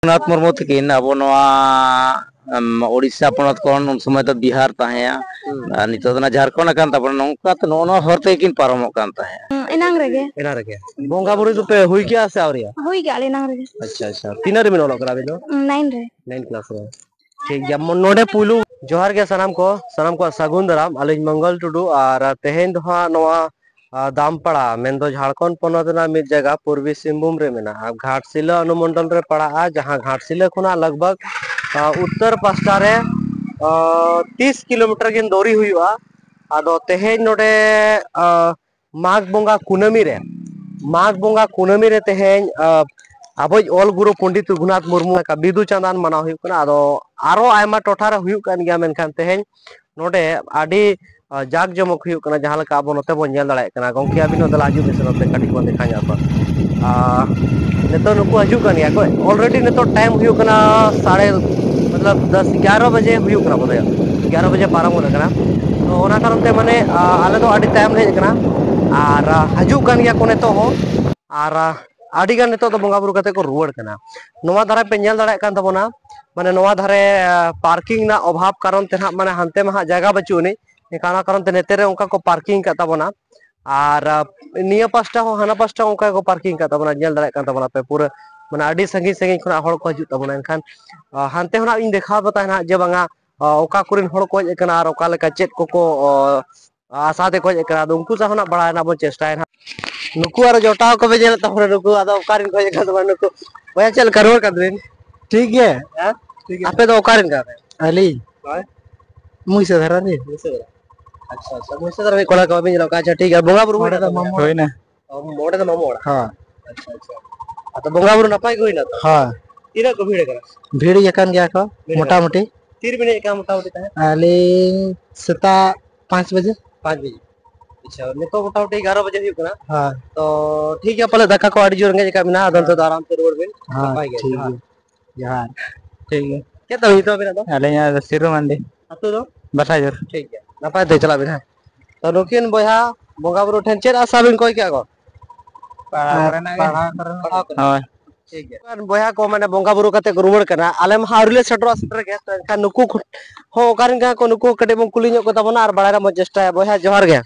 नाथ मुर्मू तकिन अब उड़ीसा पनत कौन उन समय तो बिहार तहया नितो झारखंड कान तबन नौका तो नो हर तेकिन पारमोक कान तहया एना रगे बोंगा बुरी तो पे हुई क्या से आवरिया हुई गया ले ना रे। अच्छा अच्छा तीन रे मिनो करा बिनो 9 रे 9 क्लास रे ठीक गया नोडे पुलू जोहार के सनाम को सगुन दाराम अलिज मंगल टुडू और तेहेन दो हा नोआ दामपड़ा मेन्दो झारखंड पनत ना मिद जगह पूर्वी सिंहभूम रे मेना घाटशिला अनुमंडल रे पड़ा जहां घाटशिला खुना लगभग उत्तर पास्टा रे 30 किलोमीटर गिन दोरी हुआ आदो तेहेन नोडे माघ बोंगा कुनामी रे तेहेन अब ऑल गुरु पंडित रघुनाथ मुर्मू का बिदु चांदान मना हुई कना आदो आरो आयमा टोठा रे हुई कान गया मेनखान तेहेन नोडे आडी जाग जमक हुई कना जहां लका अब नोते बन नेल दाड़े कना गंके अबिनो दला हजू बेस नोते काटी को देखा जा तो नेतो नुकु हजू कन गया को ऑलरेडी नेतो टाइम हुई कना साढ़े मतलब 10-11 बजे हुई कना बोले 11 बजे पारम हो कना तो ओना कारण ते माने आले तो आडी टाइम ले कना और हजू कन गया को नेतो हो और आडी गान नेतो तो बोंगा बुरु कते को रुवाड़ कना नोवा धारे पे नेल दाड़े कान तबोना माने नोवा धारे पार्किंग ना अभाव कारण ते माने हानते मा जगह बचुनी एकाना कारण ते नेते रे उनका को पार्किंग का तबोना और निया पास्टा हो हाना पास्टा उनका को पार्किंग का तबोना नेल दाड़े कान तबोना पे पूरा माने आडी संगी संगी खुना हड़ को हजू तबोना एनखान हानते होना इन देखा बताय ना जे बांगा ओका कुरिन हड़ को एकना और ओका लेका चेत को आशा ते को एकना उनको सा होना बड़ा ना बो चेष्टा है नुकु और जोटा को बेजे तमरे नुकु आदो ओकारिन को एकना तो नुकु ओया चल करवर कदरिन ठीक है ठीक है आपे तो ओकारिन का अली मुइसे धरा रे अच्छा अच्छा मुइसे धरा कोला का बिन का अच्छा ठीक है बोंगा बुरु मोड़े तो मामो होय ना मोड़े तो मामो हां अच्छा अच्छा तो बोंगा बुरु नपाय कोई ना तो हां तीरा को भीड़ करा भीड़ यकन गया को मोटा मोटी तीर बिने का मोटा मोटी है अली सता 5 बजे अच्छा नेतो मोटा मोटी 11 बजे हुई कना हां तो ठीक है पहले धक्का को आड़ी जोर के का बिना आदन तो आराम से रोड में हां नपाय ठीक गया है जहां ठीक है क्या तो ही तो बिना तो अले यहाँ सिरो मंडी अतो तो बसाजर ठीक है नपाय दे चला बिना तो नुकिन बोया बोंगा बुरु ठेन चेर आशा बिन कोई क्या को पढ़ा हां ठीक है बोया को माने बोंगा बुरु कते रुवड़ कना आले मा हारुले सेटरो सेटर के तो नुकु हो कारिन का को नुकु कटे बम कुली को तबना और बड़ा मो चेष्टा बोया जोहार गे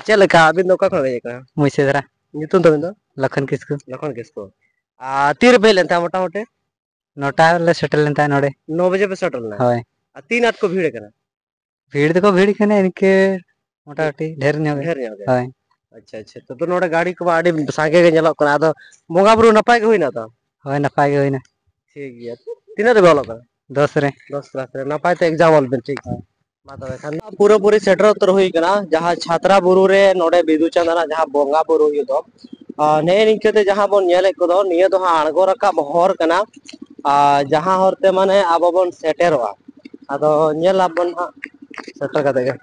चे लेका अबिन दो का खड़े का मुइसे धरा नितुन तो बिन दो लखन किसको तीर पे लेनता मोटा मोटे नोटा ले सेटल लेनता नोडे 9 बजे पे सेटल ना होय 3 8 को भीड़ कना भीड़ देखो भीड़ कने इनके मोटा मोटी ढेर ने होय अच्छा अच्छा तो नोडे गाड़ी को आड़ी सागे के नेलो कना तो बोंगा बुरु नपाय के होइना तो होय नपाय गे होइना ठीक गया तीन रे बोलो कना 10 रे 10 क्लास रे नपाय तो एग्जाम ऑल बिन ठीक है मा तो खान पूरा पूरी सेटर उतर हुई कना जहां छात्रा बुरु रे नोडे बिदु चंदना जहां बोंगा बुरु हुई दो ने निकते जहां बोन नेले को दो निया दो आणगो रका बहर कना जहां हरते माने आबो बोन सेटेरवा आदो नेल आबन सेटर का देगा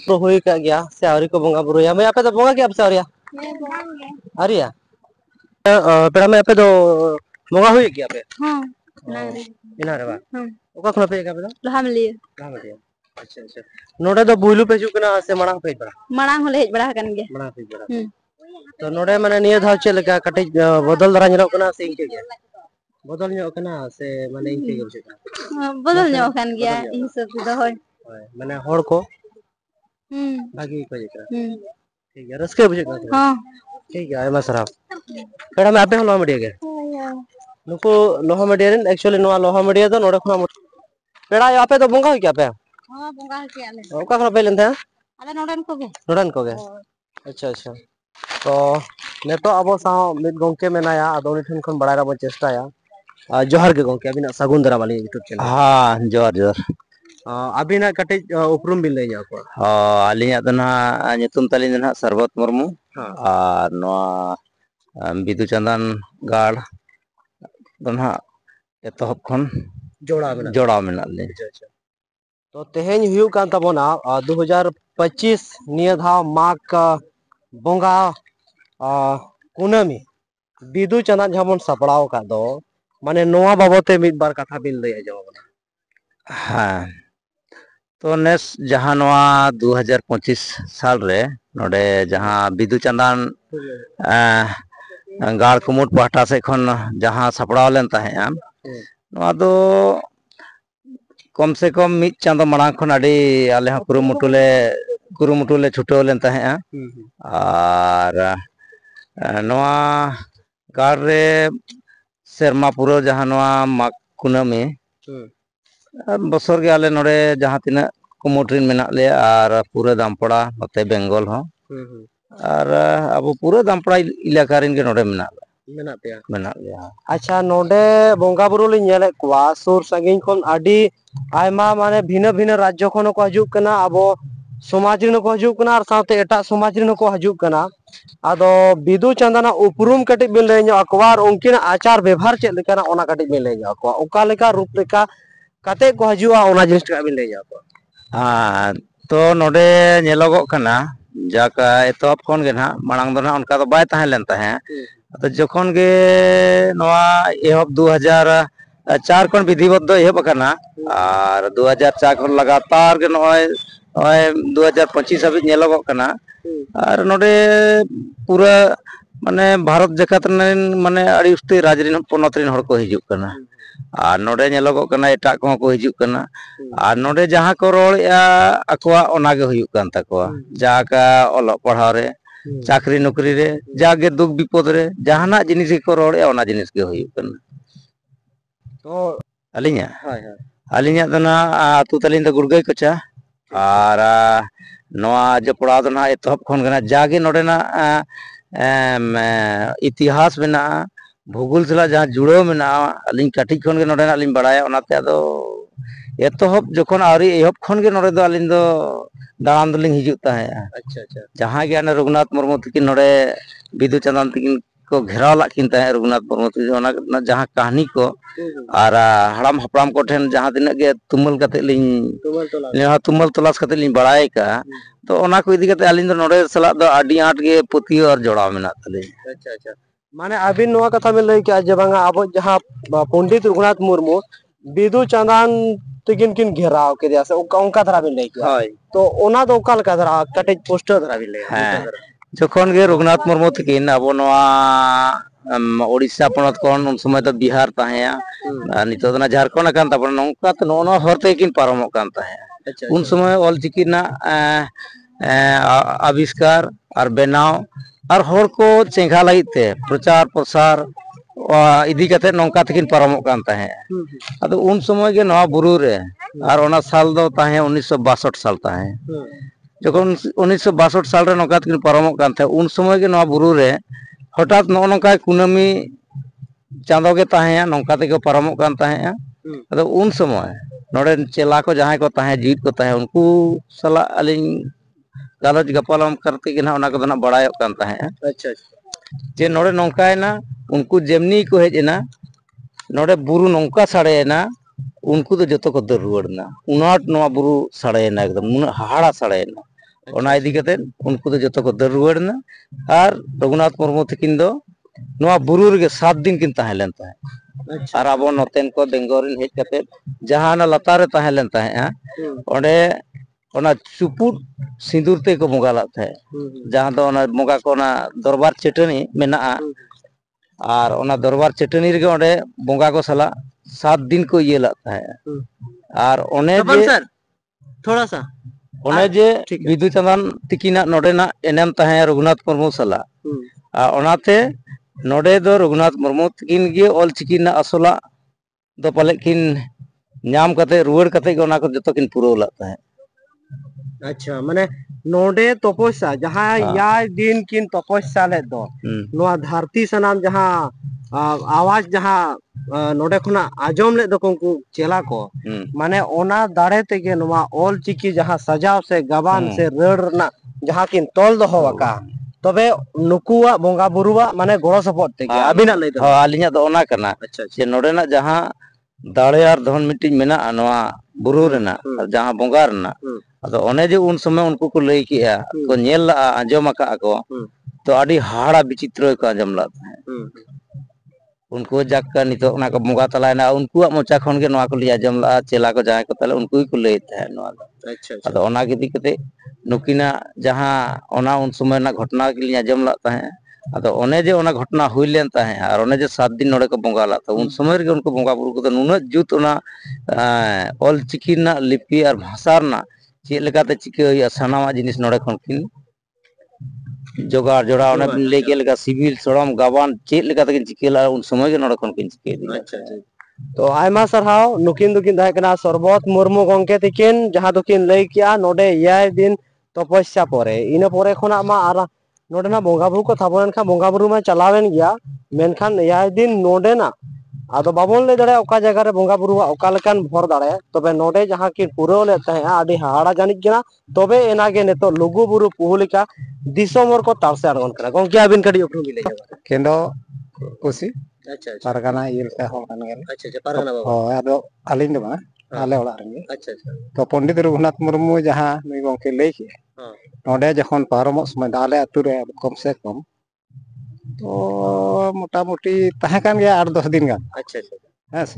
तो हुई का गया से आवरी को बोंगा बुरु या मैं आपे तो बोंगा के अब से आवरिया अरिया पेड़ा में आपे तो बोंगा हुई क्या पे हां इना रे बा ओका खना पे का पे लहामलिया अच्छा अच्छा नोडे तो बुलू पे जुकना से मणा पे बड़ा मणांग होले हेज बड़ा कन गे मणा पे बड़ा तो नोडे माने निया धाव चे लगा कटे बदल दरा निरो कना से इंके गया बदल ᱧᱚᱜ कना से माने इंके के बुझा बदल ᱧᱚᱜ kan gya इ सब तो होय माने हड़ को भागी को जेकरा ठीक है रस्के बुझे का हां ठीक है आयमा सराफ पेड़ा में आपे लोहा मडिया के नुको लोहा मडिया रे एक्चुअली नो लोहा मडिया तो नोडे खना पेड़ा आपे तो बोंगा क्या पे हां बोंगा के आले ओका खना पे लेन था आले नोडन को गे अच्छा अच्छा तो नेतो अब सा मिद गंके मेनाया आदोनी ठन खन बड़ा रा चेष्टाया जोहार के गंके अबिना सगुन दरा वाली यूट्यूब चैनल हाँ जोहार जोहार अबिना कटे उपरुम बिन लई जाको आलिया तो ना नितुम तालिन ना सरबत मुर्मू और नोआ बिदु चंदन गाड़ तो ना एतहब खन जोड़ा मेना ले तो तेहेन हुयु कान तबोना 2025 निया धाव माघ का बोंगा कुनामी बिदु चंदन जमन सपड़ाव का दो माने नोआ बाबते मिद बार कथा बिन लई जवाबना हाँ तो नेस जहां 2025 साल रे नोडे जहां बिदु चंदन गाड़ कुमुट पाहटा से खन जहां सपड़ाव लेन ताहेया नोआ दो कम से कम मिद चांदो मांग खन आडी आले हा कुरुमुटु ले छुटाव लेन ताहेया और नोआ गाड़ रे सेरमा पुरो जहां नोआ माग कुनामी बसर के आले नोडे जहां तिना कुमुट्रिन मेना ले और पूरा दामपड़ा नोते बेंगल हो और अब पूरा दामपड़ा इलाका रिन के नोडे मेना ले अच्छा नोडे बोंगा बुरु ले नेले कुआ सुर संगिन खन आडी आयमा माने भिन्न भिन्न राज्य खन को हजुक कना अबो समाज रिन को हजुक कना और साथे एटा समाज रिन को हजुक कना आदो बिदु चंदना उपरुम कटि बिन ले अकवार उनकिन आचार व्यवहार चेक लेकना ओना कटि बिन ले अकवा ओका लेका रूप लेका कते को हजुआ ओना जिनिस का बिन ले अकवा हाँ तो नोडे नेलोगो कना जाका एतोप खन गे ना मांग दो ना उनका तो बाय ताहे लेन ताहे तो जखन गे नोआ एहब 2004 खन विधिवत दो एहब कना और 2004 खन लगातार गे नोय 2025 हाबि नेलोगो कना और नोडे पूरा माने भारत जगत माने अड़ी उस्ते राजरिन पनत रिन हर को हिजुक कना और नोडे नेलोगो कना एटा को को हिजुक कना और नोडे जहां को रोळया अकवा ओना गे हुयुक कान तकवा जाका ओलो पढ़ाव रे चाकरी नौकरी रे जागे दुख विपद रे जहाना जिनिस को रोळया ओना जिनिस गे हुयुक कना तो अलिnya हाय हाय अलिnya दना आतु तलिन द गुरगई कचा और नोआ जपड़ा दना एतहब खन गना जागे नोडेना इतिहास में भूगोल सला जहाँ जुड़ो में अली काटी खन के नोडेना अली बड़ाया ओनाते आदो एतहब जखन आवरी एहब खन के नोडे दो अली दो दाड़ान दलिंग हिजुक ताहे अच्छा अच्छा जहाँ के आने रघुनाथ मुर्मू तकिन नोडे बिदु चंदन तकिन को घेराव लाकिन ताहे रघुनाथ मुर्मू तकिन ओना जहाँ कहानी को और हड़ाम हपड़ाम को ठेन जहाँ तिना के तुमल कते लिंग तुमल तलाश कते लिंग बड़ाय का तो ओना को इदी कते अली दो नोडे सला दो आडी आट के पुती और जोड़ाव मेना तले अच्छा अच्छा माने अबिन नोआ कथा में लई के जे बांगा अब जहाँ पंडित रघुनाथ मुर्मू बिदु चंदन तकिन किन घेराव के दिया से उनका धरा बिन लई के तो ओना दो काल का धरा कटे पोस्टर धरा बिन लई हां जखन गे रघुनाथ मुर्मू तकिन अब नोआ ओडिशा पनत कोन उन समय तो बिहार ताहेया नितो दना झारखंड कान तबन नोंका तो नोनो हरते किन पारमो कान ताहे उन समय ऑलचिकी ना आविष्कार और बेनाव और हर को चेंगा लगिते प्रचार प्रसार इदी कते नोंका तकिन पारमो कान ताहे अदो उन समय गे नवा बुरु रे और ओना साल दो ताहे 1962 साल ताहे जखन 1962 साल रे नोंका तकिन पारमो कान ताहे उन समय गे नवा बुरु रे हठात नोका कुनामी चांदो के ताहे नोंका ते को पारमो कान ताहे अदो उन समय नोडे चेला को जहां को ताहे जीत को ताहे उनको सला अलिन गालज गपालम करते के ना ओना को दना बड़ायो कान ताहे अच्छा जे नोडे नोंका ना उनको जेमनी को हेजना नोडे बुरु नोंका साड़ेना उनको तो जतो को दर रुवड़ना उनाट नोआ बुरु साड़ेना एकदम उन हाड़ा साड़ेना ओना इदी कते उनको तो जतो को दर रुवड़ना और रघुनाथ मुर्मू तकिन दो नोआ बुरु रे 7 दिन किन ताहे लेन ताहे और अब नोतेन को बेंगोरिन हेज कते जहां ना लतारे ताहे लेन ताहे ओडे ओना चुपुट सिंदूर ते को बोंगा ला थाहे जहां दो ओना बोंगा को ना दरबार चटनी मेना और ओना दरबार चटनी रे ओडे बोंगा को सला 7 दिन को ये ला थाहे और ओने जे थोड़ा सा ओने जे बिदु चंदन तिकिना नोडेना एनेम ताहे रघुनाथ मुर्मू सला ओनाते नोडे दो रघुनाथ मुर्मू तकिन गे ऑल चिकिना असला दो पाले किन नाम कते रुवड़ कते ओना को जतो किन पुरो ला ताहे अच्छा माने नोडे तपस्या जहां या दिन किन तपस्या ले दो नोआ धरती सनाम जहां आवाज जहां नोडे खुना आजम ले दो को चेला को माने ओना दाड़े ते के नोआ ऑल चिकी जहां सजाव से गबान से रड़ ना जहां किन तोल दो होका तबे नुकुआ बोंगा बुरुआ माने गोड़ो सपोर्ट ते के अबिना ले दो आलिना दो ओना कना जे नोडे ना जहां दाड़े और धन मिटिंग मेना नोआ बुरु रेना जहां बोंगा रेना अदो ओने जे उन समय उनको को लई किया को नेल आंजम का को तो अडी हाड़ा विचित्र को आंजम ला उनको जाका नितो ओना को बोंगा तलायना उनको मोचा खन के नोआ को लिया आंजम ला चेला को जहां को तले उनको को लई था नोआ अच्छा अदो ओना गिदी कते नुकिना जहां ओना उन समय ना घटना के लिए आंजम ला ताहे ᱟᱫᱚ ᱚᱱᱮ ᱡᱮ ᱚᱱᱟ ᱜᱷᱚᱴᱚᱱᱟ ᱦᱩᱭ ᱞᱮᱱ ᱛᱟᱦᱮᱸ ᱟᱨ ᱚᱱᱮ ᱡᱮ 7 ᱫᱤᱱ ᱱᱚᱰᱮ ᱠᱚ ᱵᱚᱸᱜᱟ ᱞᱟᱜ ᱛᱚ ᱩᱱ ᱥᱚᱢᱚᱭ ᱨᱮᱜᱮ ᱩᱱᱠᱩ ᱵᱚᱸᱜᱟ ᱵᱩᱨᱩ ᱠᱚᱫᱚ ᱱᱩᱱᱟᱹᱜ ᱡᱩᱛ ᱚᱱᱟ ᱚᱞ ᱪᱤᱠᱤ ᱨᱮᱱᱟᱜ ᱞᱤᱯᱤ ᱟᱨ ᱵᱷᱟষᱟ ᱨᱮᱱᱟᱜ ᱪᱮᱫ ᱞᱮᱠᱟᱛᱮ ᱪᱤᱠᱟᱹ ᱦᱩᱭᱩᱜᱼᱟ ᱥᱟᱱᱟᱢᱟᱜ ᱡᱤᱱᱤᱥ ᱱᱚᱰᱮ ᱠᱷᱚᱱ ᱠᱤᱱ ᱡᱚᱜᱟᱲ ᱡᱚᱲᱟᱣ ᱚᱱᱮ ᱵᱤᱱ ᱞᱟᱹᱭ ᱠᱮᱫ ᱞᱮᱠᱟ ᱥᱤᱵᱤᱞ ᱥᱚᱲᱚᱢ ᱜᱟᱵᱟᱱ ᱪᱮᱫ ᱞᱮᱠᱟ ᱛᱮᱠᱤᱱ ᱪᱤᱠᱟᱹ ᱞᱟᱜᱼᱟ ᱩᱱ ᱥᱚᱢᱚᱭ ᱜᱮ ᱱᱚᱰᱮ ᱠᱷᱚᱱ ᱠᱤᱱ ᱪᱤᱠᱟᱹ ᱤᱫᱤ तो आयमा सरहाव नुकिन दुकिन दाहे कना सरबत मुर्मू गंके तिकिन जहां दुकिन लई किया नोडे 6 दिन तपस्या परे इना परे खना मा आर नोडे ना बोंगा बुरु को थाबोन खा बोंगा बुरु मा चलावेन गया मेनखान 6 दिन नोडे ना आदो बाबोन ले दड़े ओका जगह रे बोंगा बुरु ओका लेकान भर दड़े तबे नोडे जहां की पुरो ले तहे आडी हाड़ा जानिक गना तबे एनागे नेतो लुगु बुरु पुहुलिका दिसोमर को तारसे अड़गन करा गंके आबिन कडी उपरू मिले जाबा केंदो कुसी अच्छा अच्छा पारगाना ये का हो कान गेल अच्छा अच्छा पारगाना बाबा हो आदो आलिन दो बा आले ओला रेंगे अच्छा अच्छा तो पंडित रघुनाथ मुर्मू जहां नुई गंके लई के हां नोडे जखन पारमो समय आले अतु रे कम से कम तो मोटा मोटी तहे कान गया 8-10 दिन गान अच्छा अच्छा हाँ से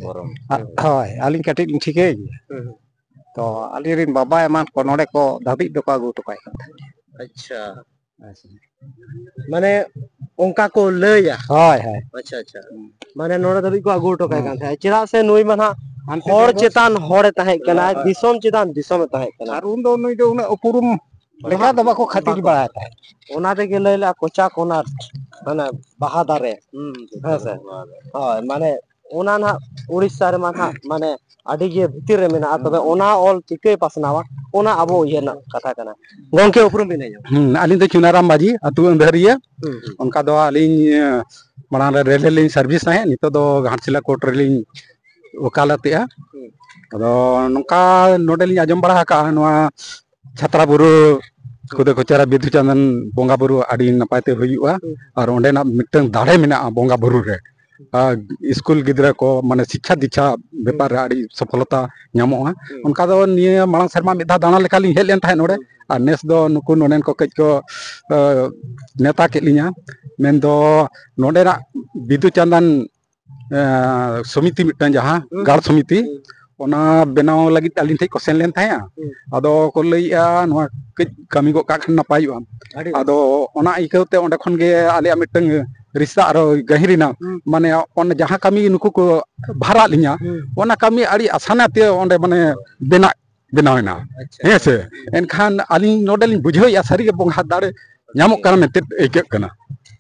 होय आलिन कटी ठीके तो आलिन रिन बाबा एमान को नोडे को धाबी दो का गु टकाय अच्छा माने उनका को लया होय होय अच्छा अच्छा माने नोडे धबी को आगु टकाय कान था चिरा से नुई मना हर चेतान हर तहे कना दिसोम चेतान दिसोम तहे कना और उन दो नुई दो उपुरुम लेखा दबा को खातिर बड़ा था ओना ते के लैला कोचा कोना माने बहादारे हां से हां माने ओना ना उड़ीसा रे माना माने आडी गे भितिर रे मेना तबे ओना ऑल चिके पासनावा ओना अबो येना कथा कना गंके उपरुम बिने आलिन तो चुनाराम बाजी अतु अंधरिया उनका दो आलिन माना रेल लिन सर्विस है नितो दो घाटसिला कोर्ट रेलिन वकालतिया अदो नुका नोडेलिन आजम बड़ा का नवा छात्रा बुरु खुदे कोचारा बिदु चंदन बोंगा बुरु आडी नपायते हुयुआ और ओंडेना मिटन दाढ़े मेना बोंगा बुरु रे स्कूल गिद्रा को माने शिक्षा दीक्षा व्यापार आड़ी सफलता नामोगा उनका दो निये मांग शर्मा मिधा दाना लेका लिंग हेल लेन थाय नोडे और नेस दो नुकु नोनेन को कज को नेता के लिया मेन दो नोडेना बिदु चंदन समिति मिटन जहां गाड़ समिति ओना बनाव लगी आलिन थे को सेन लेन थाया आदो को लइया नवा कज कमी गो का खन नपायुआ आदो ओना इकौते ओंडे खन गे आले मिटन रिश्ता आरो गहिरिना माने ओन जहां कमी नुकु को भारा लिया ओना कमी आड़ी आसानाते ओंडे माने बनावना हे से एनखान आलिन नोडेलिन बुझोया सारी के बोंगा दाड़े नामो काना मेते एके कना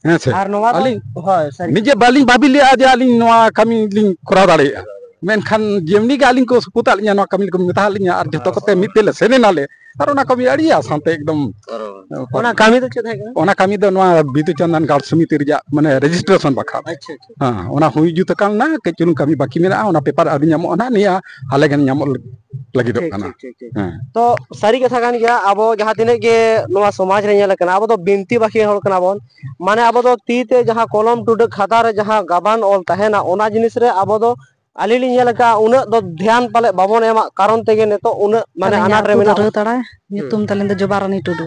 हे से आलिन हां सर निजे बालिन बाबी ले आज आलिन नवा कमी लिन करा दाड़े मेनखान जेमनी के आलिन को सुपुता लिया नवा कमी को मिता लिया और जतो कते मितेले सेने नाले और ओना कमी आड़ी आसानते एकदम ओना कमी तो चेत है ओना कमी दो नवा बिदु चंदन गाड़ समिति रिजा माने रजिस्ट्रेशन बखा अच्छा अच्छा हां ओना हुई जुत कालना के चुन कमी बाकी मेना ओना पेपर आदि नामो ना निया हाले गन नामो लगी दो काना तो सारी कथा कान गया अब जहां तिने के नवा समाज रे नेल कना अब तो बिनती बाकी होल कना बोन माने अब तो ती ते जहां कलम टुडक खाता रे जहां गाबान ऑल तहेना ओना जिनिस रे अब तो आली लिन नेल का उन दो ध्यान पाले बाबोन एमा कारण तेगे ने तो उन माने अनाट रे मेना तड़ा nyutum talen do jobarani tudu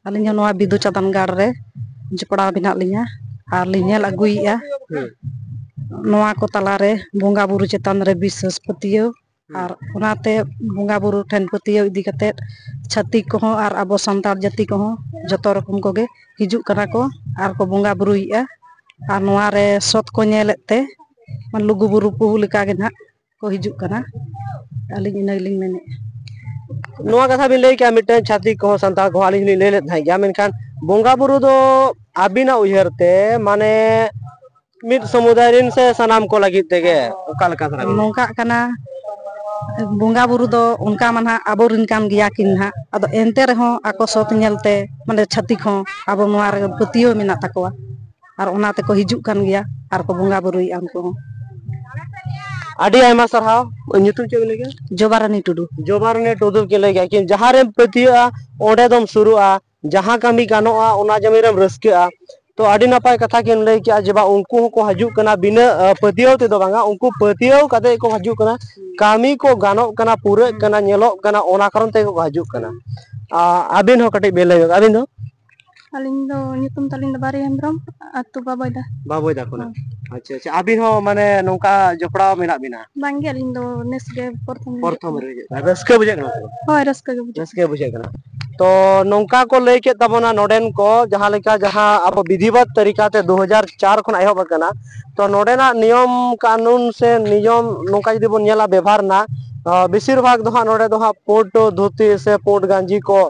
alinya noa bidu chatan gar re jepड़ा बिना लिया आर लिनेल अगुइया नोआ को तलारे बोंगा बुरु चेतन रे विश्वास पतियो आर ओनाते बोंगा बुरु ठेन पतियो इदी कते छाती को आर अबो संतार जाति को जतो रकम कोगे हिजु करा को आर को बोंगा बुरुइया आर नोआ रे सत को नेलेते मन लुगु बुरु पुहु लेका गे ना को हिजु कना आलिन इनलिन मेने नोआ कथा बिन लई क्या मिटे छाती को संतार को आलिन ले ले थाई गया मेनखान बोंगा बुरु दो आबिना उयहरते माने मिट समुदाय रिन से सनाम को लगी तेगे ओकाल का नोका कना बोंगा बुरु दो उनका माना आबो रिन कान गिया किन हा अदो एंते रहो आको सत नेलते माने छाती को आबो नोआ रे पतियो मेना तकवा आर ओनाते को हिजु कान गिया आर को बोंगा बुरुई आमको आडी आयमा सरहाव न्यूतुम चे लेगे जोबारानी टुडू के लेगे कि जहां रे पतिया ओडे दम शुरुआ जहां कमी गानोआ ओना जमीरम रस्केआ तो आडी नपाय कथा किन लई कि जेबा उनको को हजू कना बिना पतियो ते दो बांगा उनको पतियो कते को हजू कना कामी को गानो कना पूरे कना नेलो कना ओना कारण ते को हजू कना आबिन हो कटे बेले आबिन दो अलिंग दो nyutum तलिंग द बारी हेम्ब्रम अतु बाबोयदा कोना अच्छा अच्छा आबिन हो माने नोका जपड़ा मेना बिना बांगे अलिंग दो नेस गे प्रथम रे रस्के बुझे कना होय रस्के गे बुझे कना तो नौका को लय के तबना नोडेन को जहां लेका जहां अब विधिवत तरीका ते 2004 खन एहब कना तो नोडेना नियम कानून से नियम नौका जदि बन नेला व्यवहार ना बेसिर भाग दो नोडे दो पोट धोती से पोट गंजी को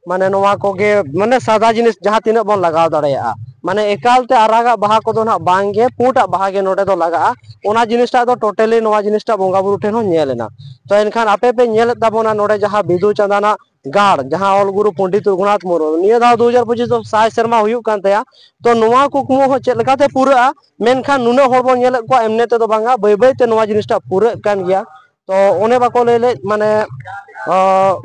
माने नोवा कोगे माने सादा जिनिस जहां तिना बन लगाव दाड़ेया माने एकालते आरागा बाहा को दो ना बांगे पुटा बाहा गे नोडे दो लगा ओना जिनिसटा दो टोटली नोवा जिनिसटा बोंगा बुरु ठेन हो नेलेना तो एनखान आपे पे नेल ताबोना नोडे जहां बिदु चंदाना गाड़ जहां ऑल गुरु पंडित रघुनाथ मुर्मू निया दा 2025 तो 100 शर्मा हुयु कान तया तो नोवा कुकमु हो चेद लगाते पूरा मेनखान नुना होर बो नेल को एमने ते दो बांगा बै बै ते नोवा जिनिसटा पूरा कान गया तो ओने बाको ले माने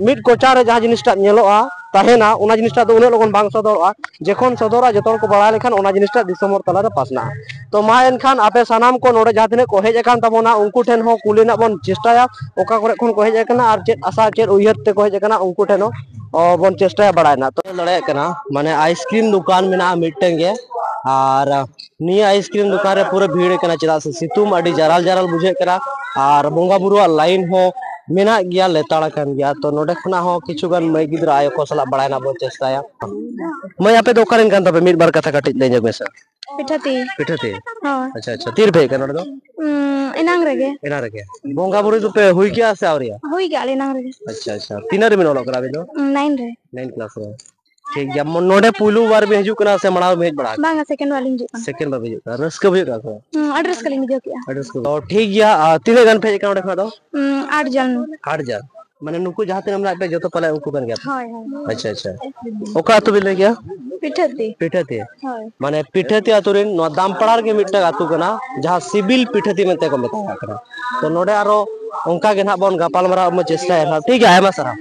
मिड कोचा रे जहां जिनिसटा नेलोआ ताहेना ओना जिनिसटा दो उन लगन बांग सदरआ जेखन सदरा जतन को बड़ा लेखान ओना जिनिसटा दिसमर तला रे पासना तो मा एनखान आपे सानाम को नोडे जहां तिने को हेज एकान तबोना उनको ठेन हो कुलिना बन चेष्टाया ओका करे खन को हेज एकना आर चेत आशा चेत उयहर ते को हेज एकना उनको ठेन हो बन चेष्टाया बड़ायना तो लड़े एकना माने आइसक्रीम दुकान मेना मिटटें गे और निया आइसक्रीम दुकान रे पूरा भीड़ एकना चेदा से सितुम अडी जाराल जाराल बुझे करा और बोंगा बुरुआ लाइन हो मेना गया लेताड़ा कान गया तो नोडे खना हो किछुगान मै गिद्रा आयो को सला बड़ायना बन चेष्टाया मैं आपे दुकान कान तबे मिट बार कथा कटिज ले जगमेसा पिठाते अच्छा अच्छा तीर भे कनोड दो इनांग रगे बोंगा बुरु पे हुई गया से आवरिया हुई गया इनांग रगे अच्छा अच्छा तीनरे में नोलो करा दो 9 क्लास रे ठीक गया नोडे पुलु बार में हिजु कना से मणाव में बड़ा बांगा सेकंड वाली हिजु सेकंड बार हिजु रस के बुझे का एड्रेस कलिंग हिजु किया एड्रेस को तो ठीक गया तीने गन पे का देखा दो 8 जन माने नुकु जहां ते हमरा पे जतो पले उनको बन गया हाय हाय अच्छा अच्छा ओका तो बिले गया पिठते माने पिठते अतुरिन नो दाम पड़ार के मिटटा अतु कना जहां सिविल पिठती मेते को मेता करा तो नोडे आरो ओंका गे ना बन गापाल मारा म चेष्टा है ठीक है आयमा सारा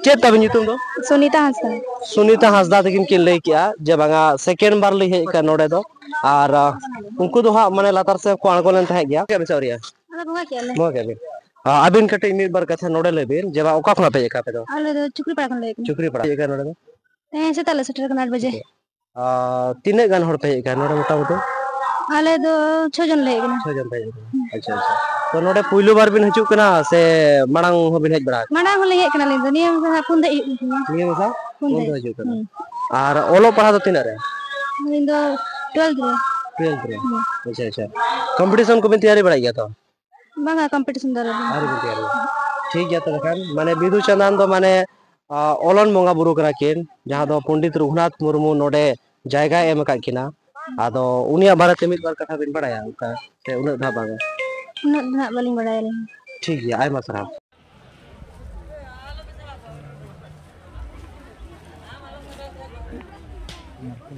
चे तब नितुम दो सुनीता हांसदा तकिन किन लay किया जे बांगा सेकंड बार लay हे का नोडे दो और उनको दो हा माने लातार से को आंगो लेन थाहे गया के बेसरिया मो के अबिन कटे मिट बार कथा नोडे लेबिन जेबा ओका खना पे का पे दो आले दो चुकरी पड़ा खन ले चुकरी पड़ा का नोडे दो से तले सेटर कन 8 बजे तीने गान हर पे का नोडे मोटा मोटा आले दो 6 जन ले गना 6 जन पे अच्छा अच्छा तो नोडे पुइलु बार बिन हजू कना से मणांग हो बिन हज बड़ा मणांग हो ले हे कना ले दुनिया में पुन दे नियम सा पुन दे हजू कना और ओलो पढ़ा तो तीना रे इन दो 12 रे अच्छा अच्छा कंपटीशन को में तैयारी बढ़ाई गया तो बांगा कंपटीशन दर ठीक गया तो खान माने बिदु चंदन तो माने ओलन बोंगा बुरु करा किन जहां दो पंडित रघुनाथ मुर्मू नोडे जायगा एम का किना आदो उनिया भारत मित बार कथा बिन बड़ाया उनका से उन धा बांगा उन धा बालिंग बड़ाया ठीक है आय मसरा Marco,